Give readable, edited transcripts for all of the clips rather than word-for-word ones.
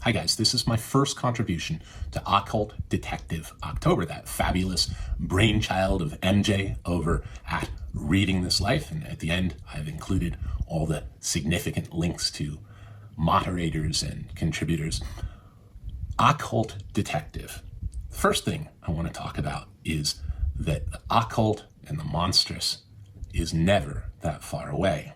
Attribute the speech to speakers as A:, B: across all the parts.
A: Hi guys, this is my first contribution to Occult Detective October, that fabulous brainchild of MJ over at Reading This Life. And at the end, I've included all the significant links to moderators and contributors. Occult Detective. The first thing I want to talk about is that the occult and the monstrous is never that far away.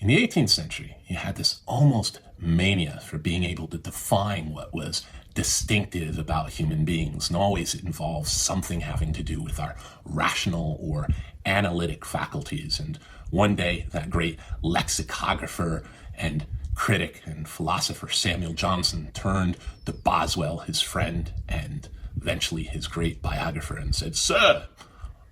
A: In the 18th century, you had this almost mania for being able to define what was distinctive about human beings, and always it involves something having to do with our rational or analytic faculties. And one day, that great lexicographer and critic and philosopher Samuel Johnson turned to Boswell, his friend, and eventually his great biographer, and said, "Sir,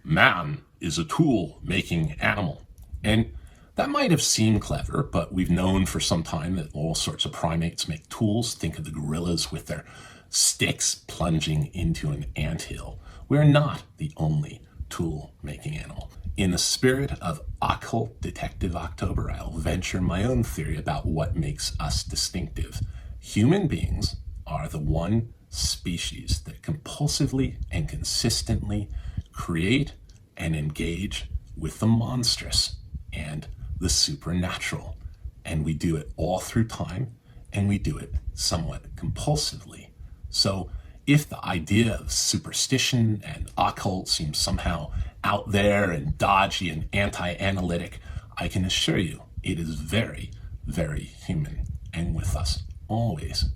A: man is a tool-making animal." And that might have seemed clever, but we've known for some time that all sorts of primates make tools. Think of the gorillas with their sticks plunging into an anthill. We're not the only tool-making animal. In the spirit of Occult Detective October, I'll venture my own theory about what makes us distinctive. Human beings are the one species that compulsively and consistently create and engage with the monstrous and the supernatural. And we do it all through time, and we do it somewhat compulsively. So if the idea of superstition and occult seems somehow out there and dodgy and anti-analytic, I can assure you it is very, very human and with us always.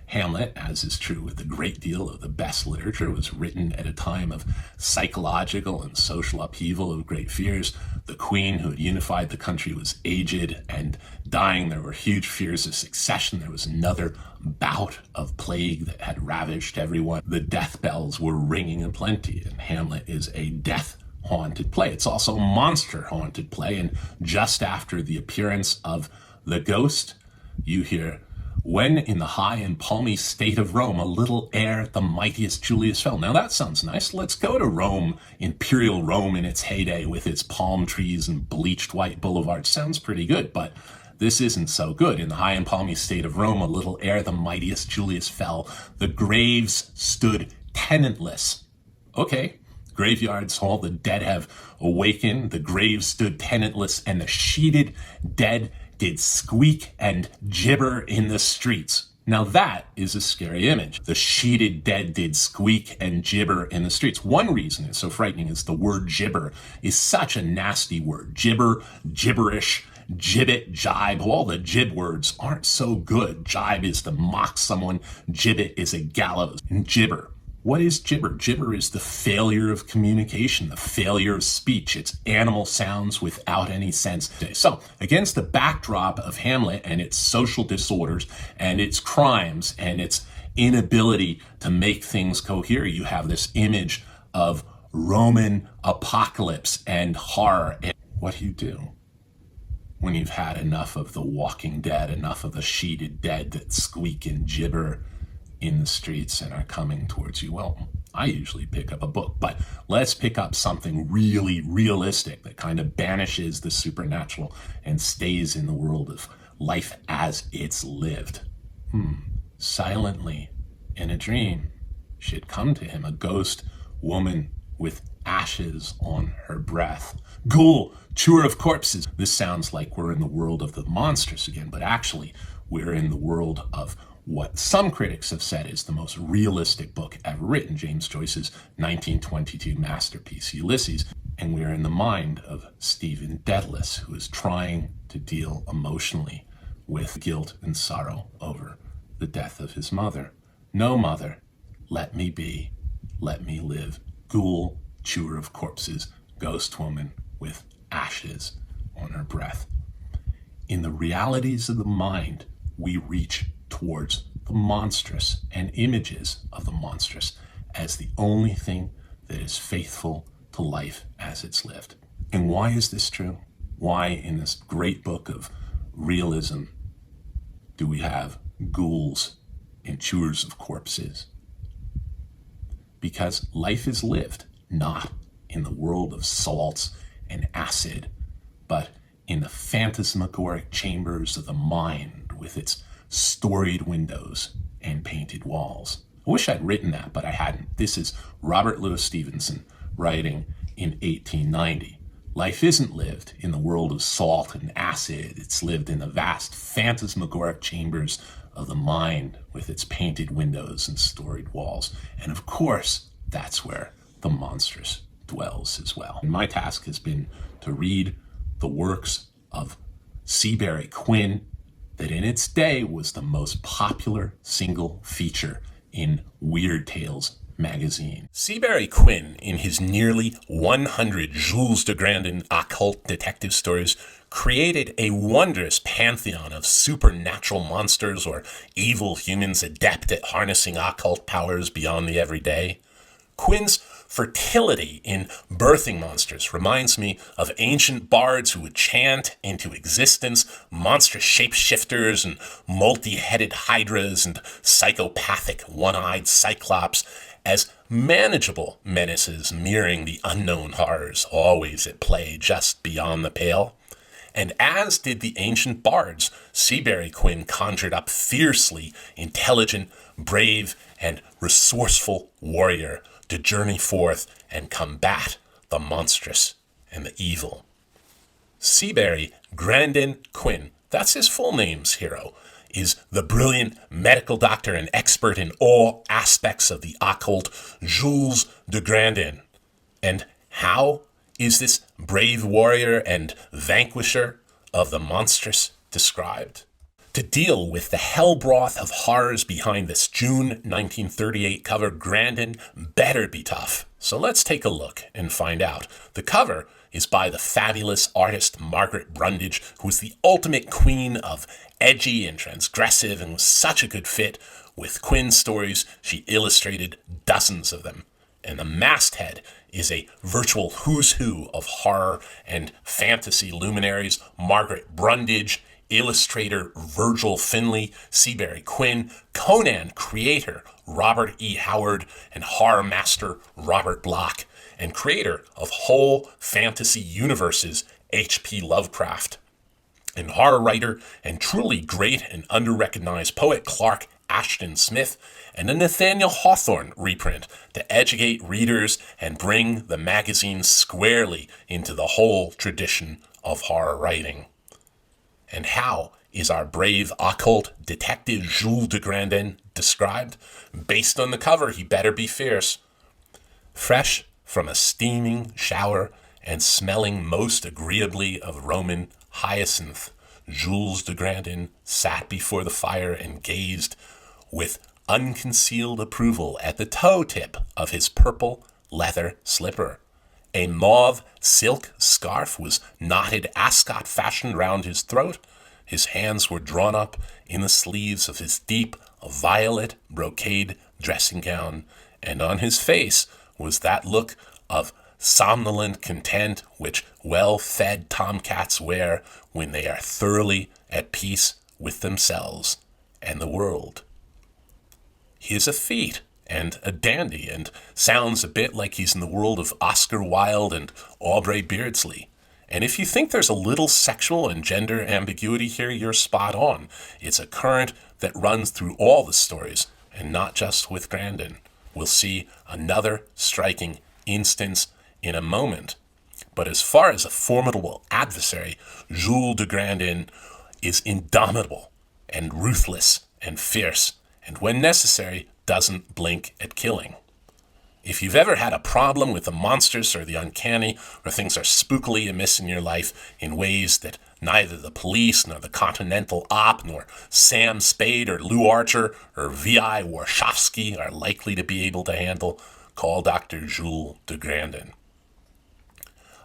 A: Hamlet, as is true with a great deal of the best literature, was written at a time of psychological and social upheaval of great fears. The queen who had unified the country was aged and dying. There were huge fears of succession. There was another bout of plague that had ravaged everyone. The death bells were ringing aplenty, and Hamlet is a death-haunted play. It's also a monster-haunted play, and just after the appearance of the ghost, you hear, "When in the high and palmy state of Rome, a little ere the mightiest Julius fell." Now that sounds nice. Let's go to Rome, imperial Rome in its heyday with its palm trees and bleached white boulevards. Sounds pretty good, but this isn't so good. In the high and palmy state of Rome, a little ere the mightiest Julius fell, the graves stood tenantless. Okay, graveyards, all the dead have awakened, the graves stood tenantless, and the sheeted dead did squeak and gibber in the streets. Now that is a scary image. The sheeted dead did squeak and gibber in the streets. One reason it's so frightening is the word gibber is such a nasty word. Gibber, gibberish, gibbet, jibe, all the jib words aren't so good. Jibe is to mock someone. Gibbet is a gallows. And gibber. What is gibber? Gibber is the failure of communication, the failure of speech. It's animal sounds without any sense. So, against the backdrop of Hamlet and its social disorders and its crimes and its inability to make things cohere, you have this image of Roman apocalypse and horror. And what do when you've had enough of the walking dead, enough of the sheeted dead that squeak and gibber in the streets and are coming towards you? Well, I usually pick up a book, but let's pick up something really realistic that kind of banishes the supernatural and stays in the world of life as it's lived. Silently, in a dream, she'd come to him, a ghost woman with ashes on her breath. Ghoul, chewer of corpses. This sounds like we're in the world of the monstrous again, but actually we're in the world of what some critics have said is the most realistic book ever written, James Joyce's 1922 masterpiece, Ulysses. And we're in the mind of Stephen Dedalus, who is trying to deal emotionally with guilt and sorrow over the death of his mother. No, mother, let me be, let me live. Ghoul, chewer of corpses, ghost woman with ashes on her breath. In the realities of the mind, we reach towards the monstrous and images of the monstrous as the only thing that is faithful to life as it's lived. And why is this true? Why in this great book of realism do we have ghouls and chewers of corpses? Because life is lived not in the world of salts and acid, but in the phantasmagoric chambers of the mind with its storied windows and painted walls. I wish I'd written that, but I hadn't. This is Robert Louis Stevenson writing in 1890. Life isn't lived in the world of salt and acid. It's lived in the vast phantasmagoric chambers of the mind with its painted windows and storied walls. And of course, that's where the monstrous dwells as well. And my task has been to read the works of Seabury Quinn, that in its day was the most popular single feature in Weird Tales magazine. Seabury Quinn, in his nearly 100 Jules de Grandin occult detective stories, created a wondrous pantheon of supernatural monsters or evil humans adept at harnessing occult powers beyond the everyday. Quinn's fertility in birthing monsters reminds me of ancient bards who would chant into existence monstrous shapeshifters and multi-headed hydras and psychopathic one-eyed cyclops as manageable menaces mirroring the unknown horrors always at play just beyond the pale. And as did the ancient bards, Seabury Quinn conjured up fiercely intelligent, brave, and resourceful warrior to journey forth and combat the monstrous and the evil. Seabury Grandin Quinn, that's his full name's hero, is the brilliant medical doctor and expert in all aspects of the occult Jules de Grandin. And how is this brave warrior and vanquisher of the monstrous described? To deal with the hell broth of horrors behind this June 1938 cover, Grandin better be tough. So let's take a look and find out. The cover is by the fabulous artist Margaret Brundage, who was the ultimate queen of edgy and transgressive and was such a good fit with Quinn's stories. She illustrated dozens of them. And the masthead is a virtual who's who of horror and fantasy luminaries. Margaret Brundage, illustrator Virgil Finlay, Seabury Quinn, Conan creator Robert E. Howard, and horror master Robert Bloch, and creator of whole fantasy universes H.P. Lovecraft, and horror writer and truly great and under-recognized poet Clark Ashton Smith, and a Nathaniel Hawthorne reprint to educate readers and bring the magazine squarely into the whole tradition of horror writing. And how is our brave occult detective Jules de Grandin described? Based on the cover, he better be fierce. Fresh from a steaming shower and smelling most agreeably of Roman hyacinth, Jules de Grandin sat before the fire and gazed with unconcealed approval at the toe tip of his purple leather slipper. A mauve silk scarf was knotted ascot fashion round his throat. His hands were drawn up in the sleeves of his deep violet brocade dressing gown, and on his face was that look of somnolent content which well-fed tomcats wear when they are thoroughly at peace with themselves and the world. He is a feat and a dandy, and sounds a bit like he's in the world of Oscar Wilde and Aubrey Beardsley. And if you think there's a little sexual and gender ambiguity here, you're spot on. It's a current that runs through all the stories, and not just with Grandin. We'll see another striking instance in a moment. But as far as a formidable adversary, Jules de Grandin is indomitable and ruthless and fierce, and when necessary, doesn't blink at killing. If you've ever had a problem with the monstrous or the uncanny, or things are spookily amiss in your life in ways that neither the police nor the Continental Op nor Sam Spade or Lou Archer or V.I. Warshawski are likely to be able to handle, call Dr. Jules de Grandin.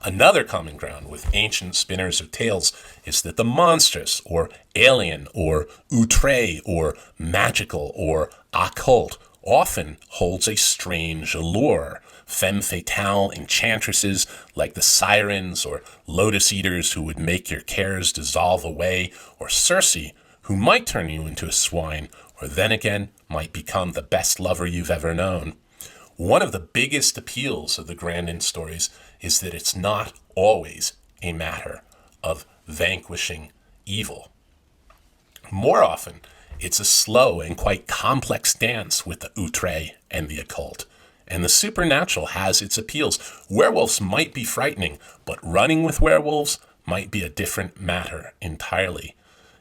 A: Another common ground with ancient spinners of tales is that the monstrous or alien or outre or magical or occult often holds a strange allure. Femme fatale enchantresses like the sirens or lotus eaters who would make your cares dissolve away, or Circe who might turn you into a swine, or then again might become the best lover you've ever known. One of the biggest appeals of the Grandin stories is that it's not always a matter of vanquishing evil. More often, It's a slow and quite complex dance with the outre and the occult. And the supernatural has its appeals. Werewolves might be frightening, but running with werewolves might be a different matter entirely.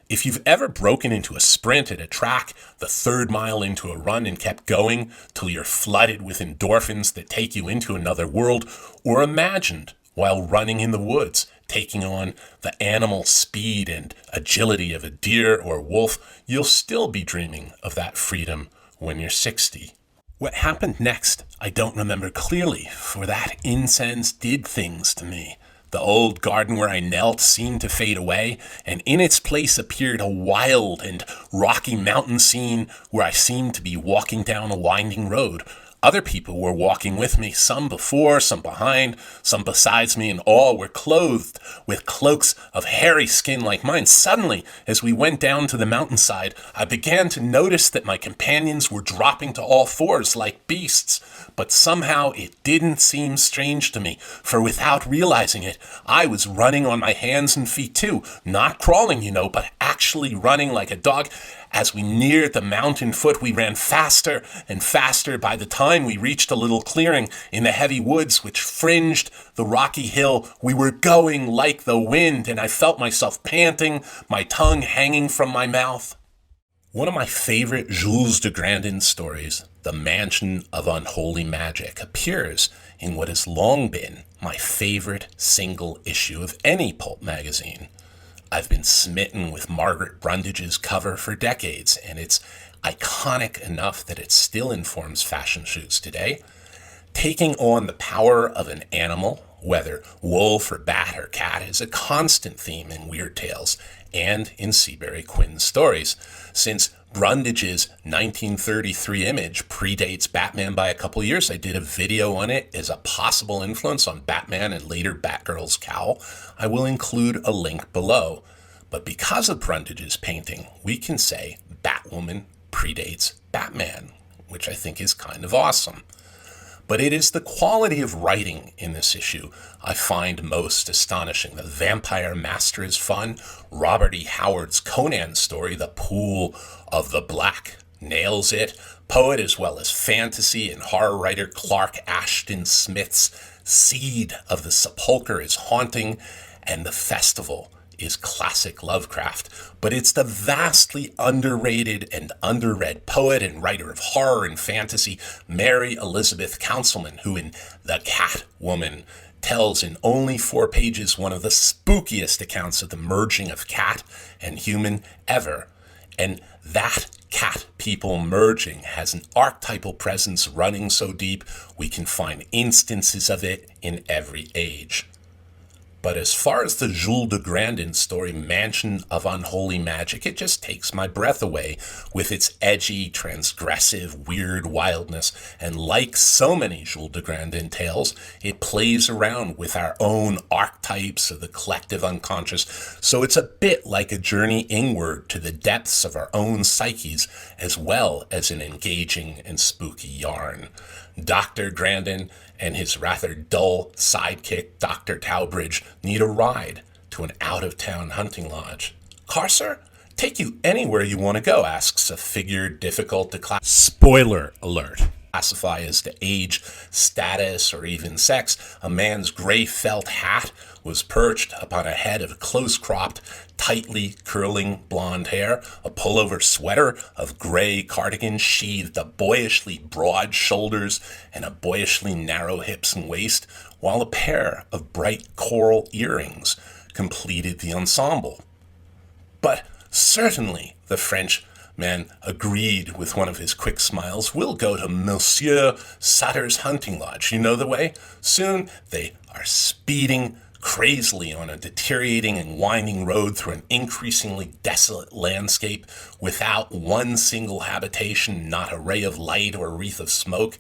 A: If you've ever broken into a sprint at a track, the third mile into a run and kept going till you're flooded with endorphins that take you into another world, or imagined while running in the woods, taking on the animal speed and agility of a deer or wolf, you'll still be dreaming of that freedom when you're 60. What happened next, I don't remember clearly, for that incense did things to me. The old garden where I knelt seemed to fade away, and in its place appeared a wild and rocky mountain scene where I seemed to be walking down a winding road. Other people were walking with me, some before, some behind, some besides me, and all were clothed with cloaks of hairy skin like mine. Suddenly, as we went down to the mountainside, I began to notice that my companions were dropping to all fours like beasts. But somehow it didn't seem strange to me, for without realizing it, I was running on my hands and feet too, not crawling, but actually running like a dog. As we neared the mountain foot, we ran faster and faster. By the time we reached a little clearing in the heavy woods which fringed the rocky hill, we were going like the wind, and I felt myself panting, my tongue hanging from my mouth. One of my favorite Jules de Grandin stories, The Mansion of Unholy Magic, appears in what has long been my favorite single issue of any pulp magazine. I've been smitten with Margaret Brundage's cover for decades, and it's iconic enough that it still informs fashion shoots today. Taking on the power of an animal, whether wolf or bat or cat, is a constant theme in Weird Tales and in Seabury Quinn's stories. Since Brundage's 1933 image predates Batman by a couple years, I did a video on it as a possible influence on Batman and later Batgirl's cowl. I will include a link below. But because of Brundage's painting, we can say Batwoman predates Batman, which I think is kind of awesome. But it is the quality of writing in this issue I find most astonishing. The Vampire Master is fun. Robert E. Howard's Conan story, The Pool of the Black, nails it. Poet as well as fantasy and horror writer Clark Ashton Smith's Seed of the Sepulchre is haunting, and The Festival is classic Lovecraft. But it's the vastly underrated and underread poet and writer of horror and fantasy, Mary Elizabeth Councilman, who in The Cat Woman tells in only 4 pages one of the spookiest accounts of the merging of cat and human ever. And that cat people merging has an archetypal presence running so deep we can find instances of it in every age. But as far as the Jules de Grandin story, Mansion of Unholy Magic, it just takes my breath away with its edgy, transgressive, weird wildness. And like so many Jules de Grandin tales, it plays around with our own archetypes of the collective unconscious. So it's a bit like a journey inward to the depths of our own psyches, as well as an engaging and spooky yarn. Dr. Grandin and his rather dull sidekick, Dr. Towbridge, need a ride to an out-of-town hunting lodge. "Car, sir? Take you anywhere you want to go," asks a figure difficult to classify. Spoiler alert. Classify as to age, status, or even sex. A man's gray felt hat was perched upon a head of close-cropped, tightly curling blonde hair. A pullover sweater of gray cardigan sheathed the boyishly broad shoulders and a boyishly narrow hips and waist, while a pair of bright coral earrings completed the ensemble. "But certainly," the Frenchman agreed with one of his quick smiles, "we'll go to Monsieur Sutter's hunting lodge. You know the way?" Soon they are speeding crazily on a deteriorating and winding road through an increasingly desolate landscape without one single habitation, not a ray of light or a wreath of smoke.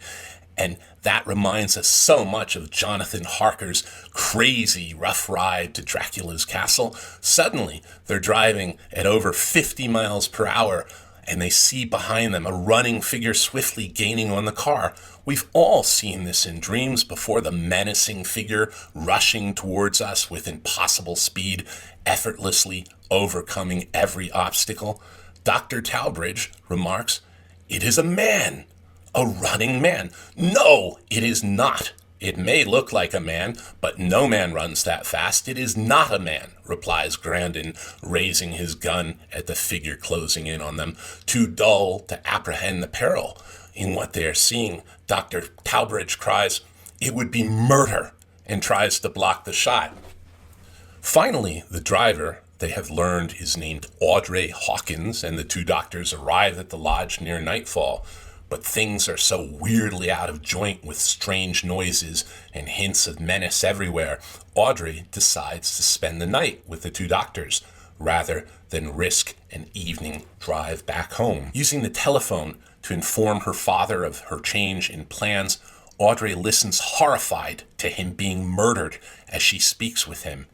A: And that reminds us so much of Jonathan Harker's crazy rough ride to Dracula's castle. Suddenly, they're driving at over 50 miles per hour, and they see behind them a running figure swiftly gaining on the car. We've all seen this in dreams before, the menacing figure rushing towards us with impossible speed, effortlessly overcoming every obstacle. Dr. Talbridge remarks, "It is a man, a running man." "No, it is not. It may look like a man, but no man runs that fast. It is not a man," replies Grandin, raising his gun at the figure closing in on them, too dull to apprehend the peril in what they are seeing. Dr. Talbridge cries, "It would be murder," and tries to block the shot. Finally, the driver, they have learned, is named Audrey Hawkins, and the two doctors arrive at the lodge near nightfall. But things are so weirdly out of joint with strange noises and hints of menace everywhere, Audrey decides to spend the night with the two doctors, rather than risk an evening drive back home. Using the telephone to inform her father of her change in plans, Audrey listens horrified to him being murdered as she speaks with him.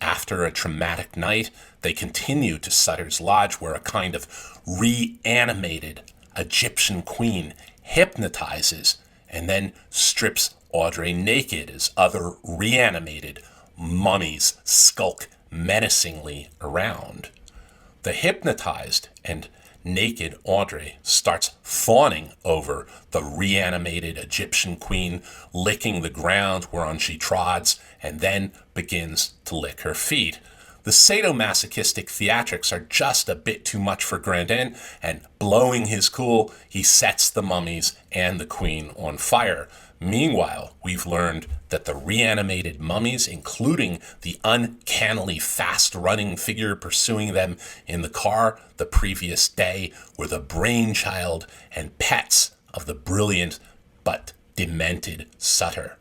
A: After a traumatic night, they continue to Sutter's Lodge, where a kind of reanimated Egyptian queen hypnotizes and then strips Audrey naked as other reanimated mummies skulk menacingly around. The hypnotized and naked Audrey starts fawning over the reanimated Egyptian queen, licking the ground whereon she trods, and then begins to lick her feet. The sadomasochistic theatrics are just a bit too much for Grandin, and blowing his cool, he sets the mummies and the queen on fire. Meanwhile, we've learned that the reanimated mummies, including the uncannily fast-running figure pursuing them in the car the previous day, were the brainchild and pets of the brilliant but demented Sutter.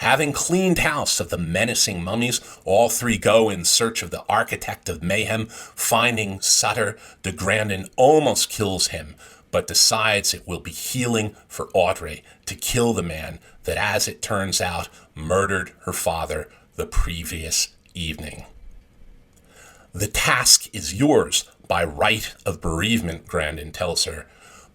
A: Having cleaned house of the menacing mummies, all three go in search of the architect of mayhem. Finding Sutter, de Grandin almost kills him, but decides it will be healing for Audrey to kill the man that, as it turns out, murdered her father the previous evening. "The task is yours by right of bereavement," Grandin tells her.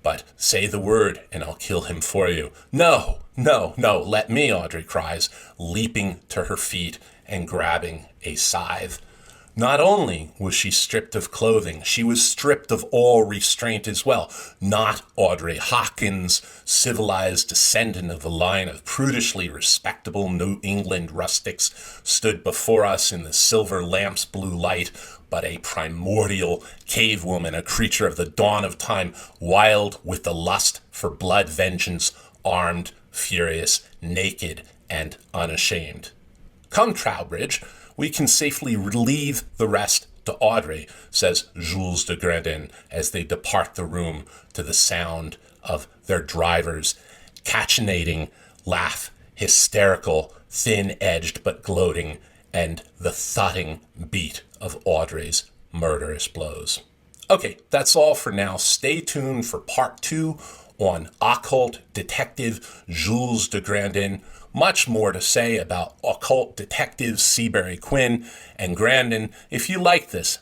A: "But say the word and I'll kill him for you." "No, no, no, let me," Audrey cries, leaping to her feet and grabbing a scythe. Not only was she stripped of clothing, she was stripped of all restraint as well. Not Audrey Hawkins, civilized descendant of a line of prudishly respectable New England rustics, stood before us in the silver lamp's blue light, but a primordial cave woman, a creature of the dawn of time, wild with the lust for blood vengeance, armed, furious, naked, and unashamed. "Come, Trowbridge, we can safely leave the rest to Audrey," says Jules de Grandin as they depart the room to the sound of their driver's cachinnating laugh, hysterical, thin-edged but gloating, and the thudding beat of Audrey's murderous blows. Okay, that's all for now. Stay tuned for part 2 on Occult Detective Jules de Grandin. Much more to say about Occult Detective Seabury Quinn and Grandin. If you like this,